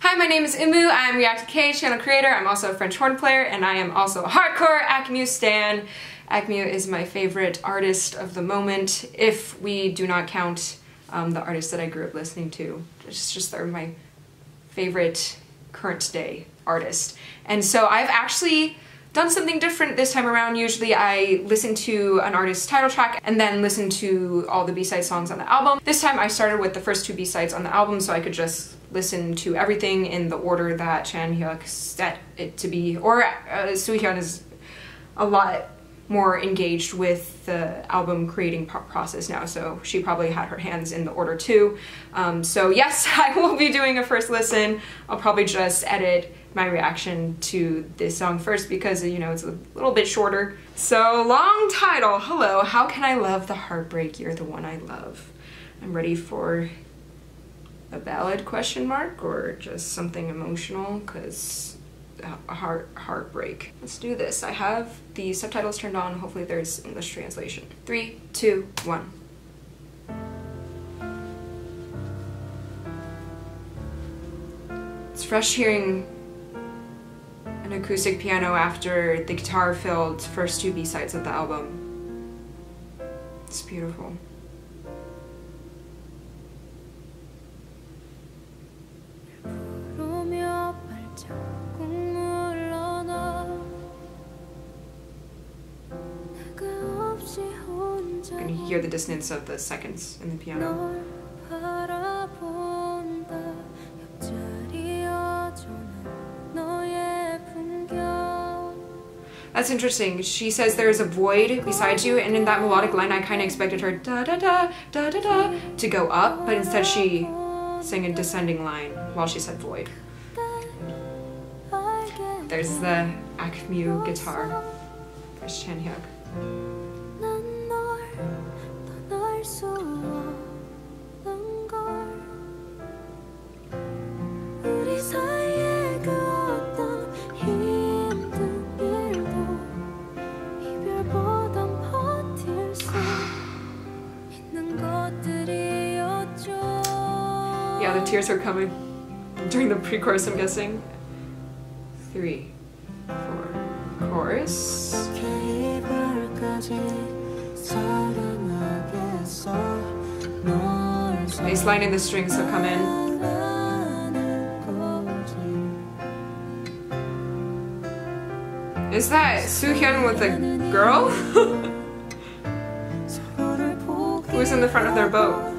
Hi, my name is Imu. I'm ReacttotheK channel creator. I'm also a French horn player, and I am also a hardcore AKMU stan. AKMU is my favorite artist of the moment, if we do not count the artists that I grew up listening to. It's just they're my favorite current day artist. And so I've actually done something different this time around. Usually I listen to an artist's title track and then listen to all the B-side songs on the album. This time I started with the first two B-sides on the album so I could just listen to everything in the order that Chan-hyuk set it to be. Or Soo-hyun is a lot more engaged with the album creating process now, so she probably had her hands in the order too. So yes, I will be doing a first listen. I'll probably just edit my reaction to this song first because, you know, it's a little bit shorter. So, long title. Hello, how can I love the heartbreak? You're the one I love. I'm ready for a ballad question mark or just something emotional because a heartbreak. Let's do this. I have the subtitles turned on. Hopefully there's English translation. 3, 2, 1. It's fresh hearing an acoustic piano after the guitar-filled first two B-sides of the album. It's beautiful. You can hear the dissonance of the seconds in the piano. That's interesting. She says there's a void beside you, and in that melodic line I kind of expected her da da da da da da to go up, but instead she sang a descending line while she said void. There's the AKMU guitar. There's Chan-hyuk. Yeah, the tears are coming during the pre-chorus, I'm guessing. 3, 4, chorus. Bass line and the strings will come in. Is that Soo-hyun with a girl? Who's in the front of their boat?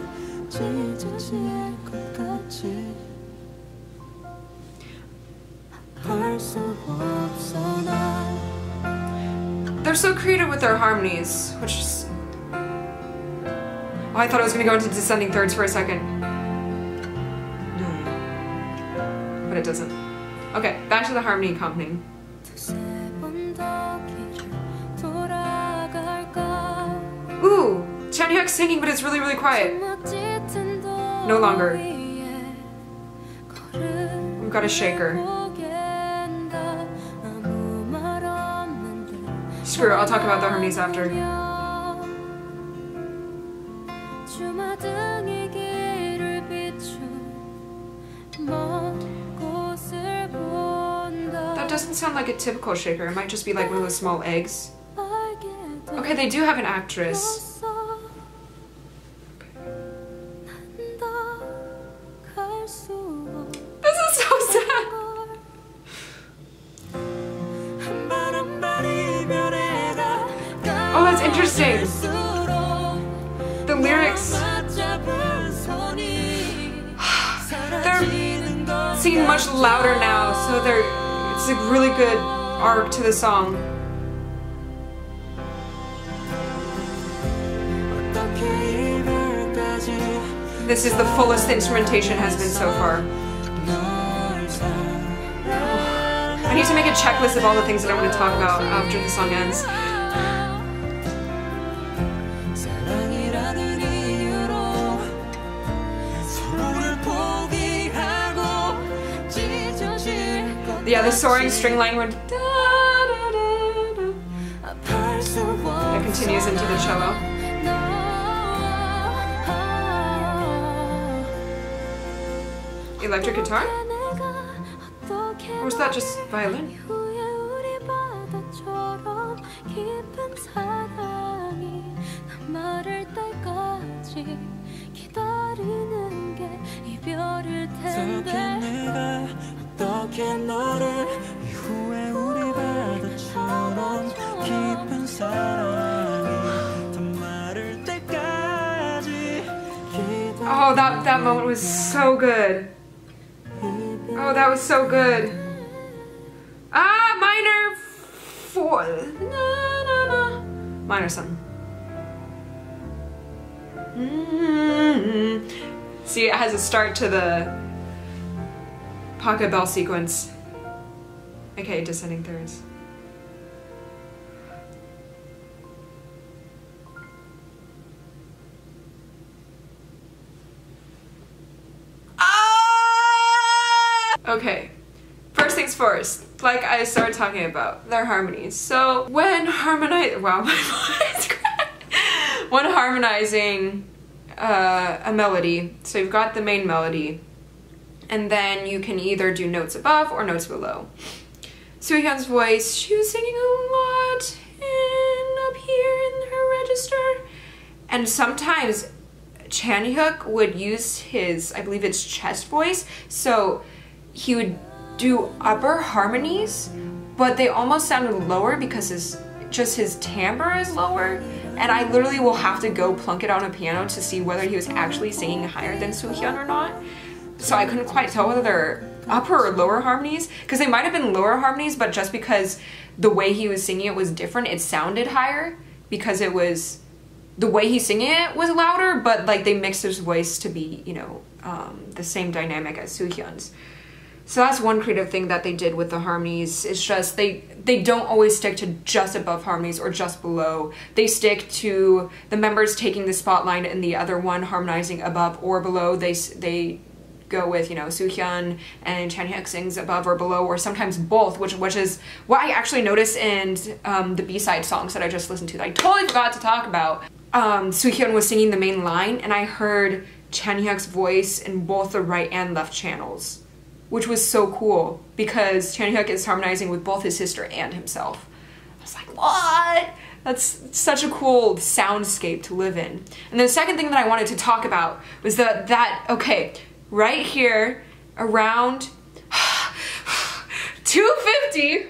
They're so creative with their harmonies, which is... Oh, I thought I was going to go into descending thirds for a second. But it doesn't. Okay, back to the harmony accompanying. Ooh! Chan-hyuk's singing, but it's really, really quiet. No longer. We've got a shaker. Screw it, I'll talk about the harmonies after. That doesn't sound like a typical shaker. It might just be like one of those small eggs. Okay, they do have an actress. This is so sad. Oh, that's interesting. The lyrics. They're singing much louder now, so it's a really good arc to the song. This is the fullest the instrumentation has been so far. I need to make a checklist of all the things that I want to talk about after the song ends. Yeah, the soaring string line went da, da, da, da. It continues into the cello. Electric guitar? Or was that just violin? Oh, that moment was so good. Oh, that was so good. Ah, minor 4. Minor 7. See, it has a start to the pocket bell sequence. Okay, descending thirds. Okay, first things first, like I started talking about, their harmonies. So when harmonizing a melody, so you've got the main melody, and then you can either do notes above or notes below. Soohyun's voice, she was singing a lot up here in her register, and sometimes Chanhyuk would use his, I believe it's chest voice, so he would do upper harmonies, but they almost sounded lower because his timbre is lower, and I literally will have to go plunk it on a piano to see whether he was actually singing higher than Soohyun or not. So I couldn't quite tell whether they're upper or lower harmonies, because they might have been lower harmonies, but just because the way he was singing it was different, it sounded higher because it was the way he's singing it was louder, but like they mixed his voice to be, you know, the same dynamic as Soohyun's. So that's one creative thing that they did with the harmonies. It's just they don't always stick to just above harmonies or just below. They stick to the members taking the spotlight and the other one harmonizing above or below. They go with, you know, Soohyun and Chanhyuk sings above or below, or sometimes both, which is what I actually noticed in the B-side songs that I just listened to that I totally forgot to talk about. Soohyun was singing the main line, and I heard Chanhyuk's voice in both the right and left channels, which was so cool because Chanhyuk is harmonizing with both his sister and himself. I was like, what? That's such a cool soundscape to live in. And the second thing that I wanted to talk about was okay, right here around 250,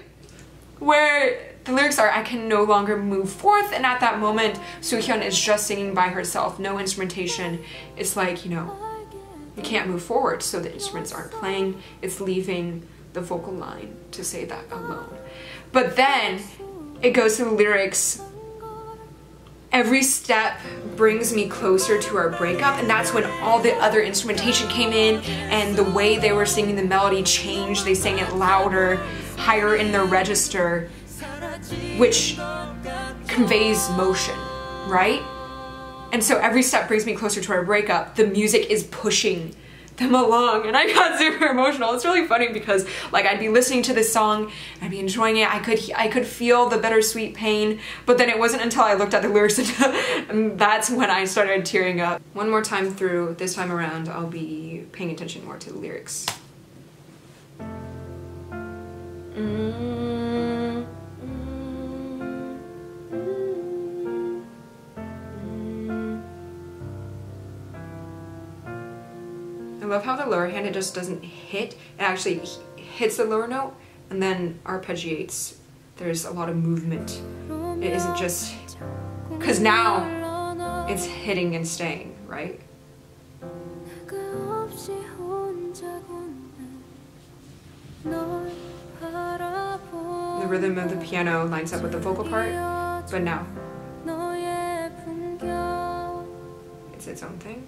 where the lyrics are, I can no longer move forth, and at that moment, Soohyun is just singing by herself, no instrumentation. It's like, you know, you can't move forward, so the instruments aren't playing. It's leaving the vocal line to say that alone. But then it goes to the lyrics, every step brings me closer to our breakup, and that's when all the other instrumentation came in and the way they were singing the melody changed. They sang it louder, higher in their register, which conveys motion, right? And so every step brings me closer to our breakup. The music is pushing them along, and I got super emotional. It's really funny because like I'd be listening to this song, I'd be enjoying it, I could feel the bittersweet pain, but then it wasn't until I looked at the lyrics and that's when I started tearing up. One more time through, this time around, I'll be paying attention more to the lyrics. I love how the lower hand, it just doesn't hit, it actually hits the lower note and then arpeggiates. There's a lot of movement. It isn't just, because now it's hitting and staying, right? The rhythm of the piano lines up with the vocal part, but now it's its own thing.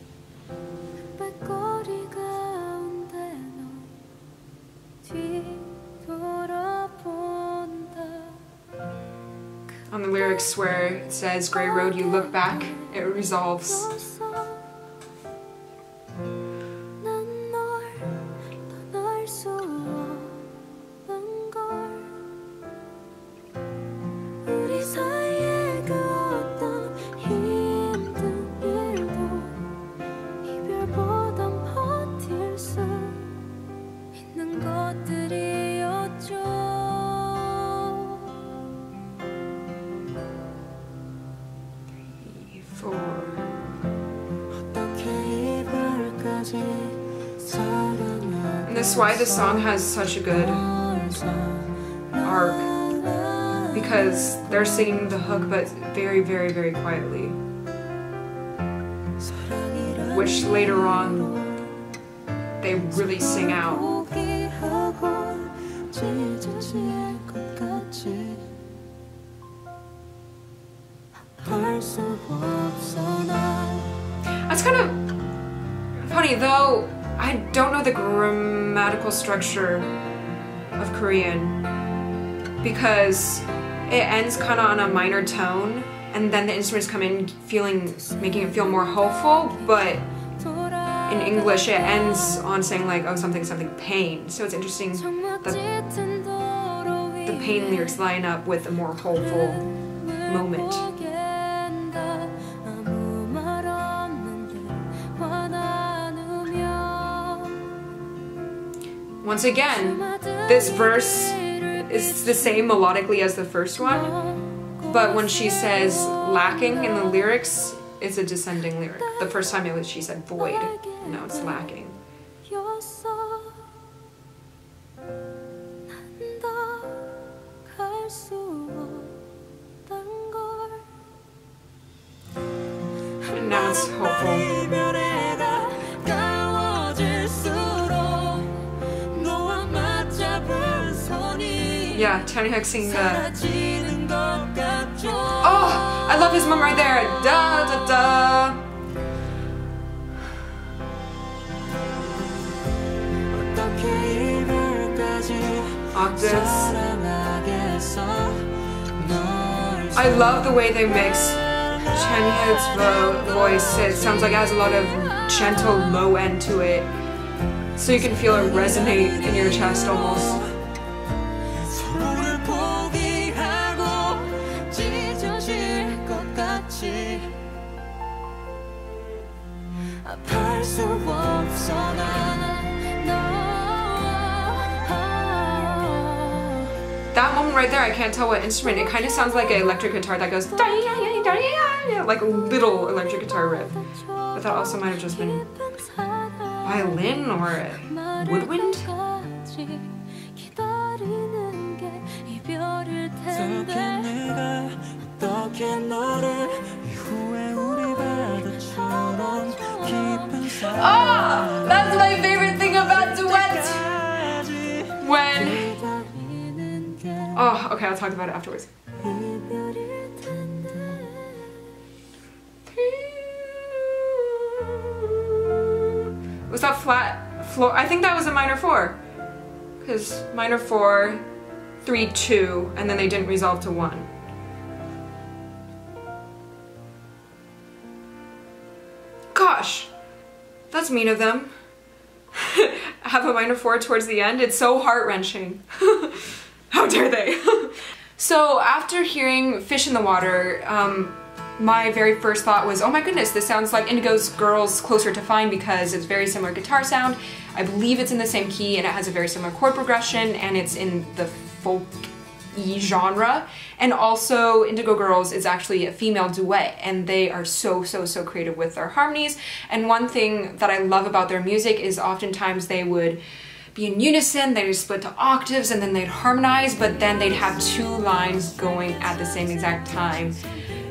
On the lyrics where it says, "Gray road, you look back," it resolves. This is why the song has such a good arc, because they're singing the hook but very, very, very quietly, which later on they really sing out. That's kind of funny, though I don't know the grammatical structure of Korean, because it ends kind of on a minor tone and then the instruments come in making it feel more hopeful, but in English it ends on saying like, oh, something something pain. So it's interesting that the pain lyrics line up with a more hopeful moment. Once again, this verse is the same melodically as the first one, but when she says lacking in the lyrics, it's a descending lyric. The first time she said void, now it's lacking. And now it's hopeful. Yeah, Taehyung singing the... Oh! I love his mom right there! Da da da! Octaves. I love the way they mix Taehyung's voice. It sounds like it has a lot of gentle low end to it, so you can feel it resonate in your chest almost. That moment right there, I can't tell what instrument. It kind of sounds like an electric guitar that goes like a little electric guitar riff. But that also might have just been violin or woodwind. Oh, that's my favorite thing about duet. When... Oh, okay, I'll talk about it afterwards. Was that flat floor? I think that was a minor 4. Because minor 4, 3, 2, and then they didn't resolve to 1. Gosh, that's mean of them. Have a minor 4 towards the end. It's so heart-wrenching. How dare they? So after hearing Fish in the Water, my very first thought was, oh my goodness, this sounds like Indigo's Girls Closer to Fine, because it's very similar guitar sound. I believe it's in the same key and it has a very similar chord progression and it's in the folk-y genre. And also Indigo Girls is actually a female duet and they are so creative with their harmonies. And one thing that I love about their music is oftentimes they would be in unison, they'd split to octaves and then they'd harmonize, but then they'd have 2 lines going at the same exact time,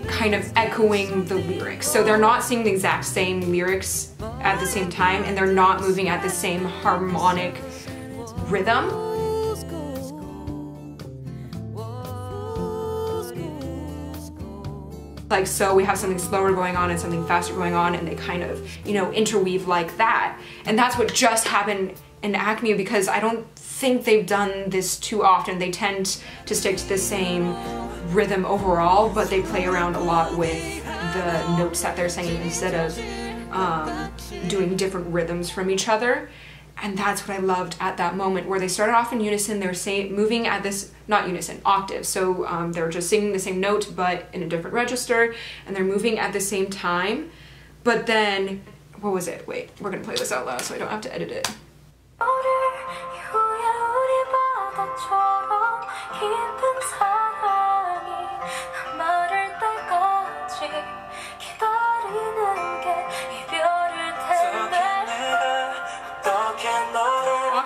kind of echoing the lyrics. So they're not singing the exact same lyrics at the same time and they're not moving at the same harmonic rhythm. Like, so we have something slower going on and something faster going on and they kind of, you know, interweave like that. And that's what just happened in AKMU, because I don't think they've done this too often. They tend to stick to the same rhythm overall, but they play around a lot with the notes that they're singing instead of doing different rhythms from each other. And that's what I loved at that moment, where they started off in unison, they were moving at this, not unison, octaves. So they're just singing the same note, but in a different register, and they're moving at the same time. But then, what was it? Wait, we're gonna play this out loud so I don't have to edit it.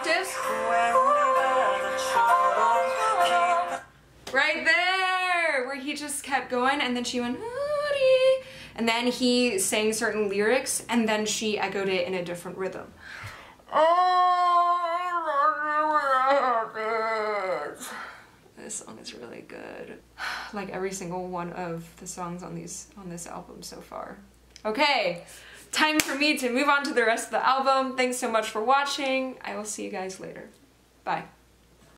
octaves. Right there, where he just kept going, and then she went, Hori, and then he sang certain lyrics, and then she echoed it in a different rhythm. This song is really good. Like every single one of the songs on this album so far. Okay, time for me to move on to the rest of the album. Thanks so much for watching. I will see you guys later. Bye.